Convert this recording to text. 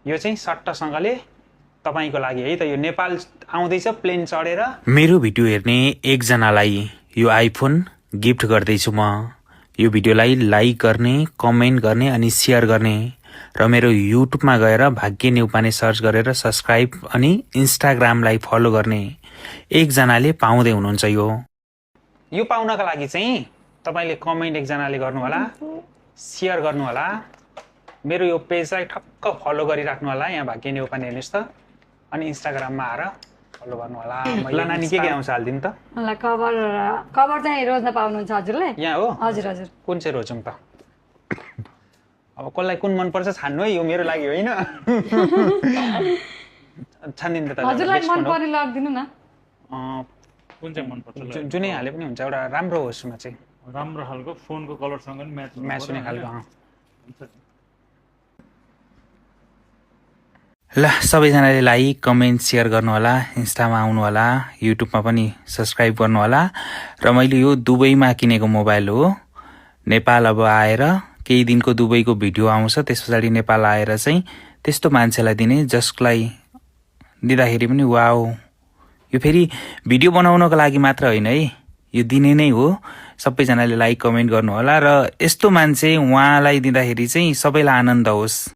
यो चाहिँ सट्टसँगले तपाईको लागि है त। यो नेपाल आउँदैछ प्लेन चढेर। मेरो भिडियो हेर्ने एकजनालाई यो आइफोन गिफ्ट गर्दैछु म। यो भिडियोलाई लाइक गर्ने, कमेन्ट गर्ने अनि सेयर गर्ने र मेरो युट्युबमा गएर भाग्य नेउपाने सर्च गरेर सब्स्क्राइब अनि इन्स्टाग्रामलाई फलो गर्ने एकजनाले पाउँदै हुनुहुन्छ। यो पाउनका लागि चाहिँ तपाईले कमेन्ट एकजनाले गर्नु होला, सेयर गर्नु होला, मेरो यो पेजलाई ठक्क फलो गरिराख्नु होला। यहाँ भाग्य नेउपाने हेर्नुस् त, अनि इन्स्टाग्राममा आएर फलो गर्नु होला। ल नानी के आउँछ हाल्दिनु त? मलाई कभर चाहिँ रोज्न पाउनुहुन्छ हजुरले? यहाँ हो? हजुर हजुर। कुन चाहिँ रोजौँ त? अब कसलाई कुन मन पर्छ छान्नु है, यो मेरो लागि होइन। छान्दिनु त हजुरलाई मन पर्ने लगिदिनु न। कुन चाहिँ मन पर्छ? जुनै हाले पनि हुन्छ, एउटा राम्रो होस् न चाहिँ, राम्रो खालको फोनको कलरसँग नि म्याच हुने खालको। ल सबैजनाले लाइक कमेन्ट सेयर गर्नु होला, इन्स्टामा आउनु होला, युट्युबमा पनि सब्स्क्राइब गर्नु होला। र मैले यो दुबईमा किनेको मोबाइल हो। नेपाल अब आएर केही दिनको दुबईको भिडियो आउँछ, त्यस पछाडि नेपाल आएर चाहिँ त्यस्तो मान्छेलाई दिने जसलाई दिँदाखेरि पनि वाउ। यो फेरि भिडियो बनाउनको लागि मात्र होइन है, यो दिने नै हो। सबैजनाले लाइक कमेन्ट गर्नु होला र यस्तो मान्छे उहाँलाई दिँदाखेरि चाहिँ सबैलाई आनन्द होस्।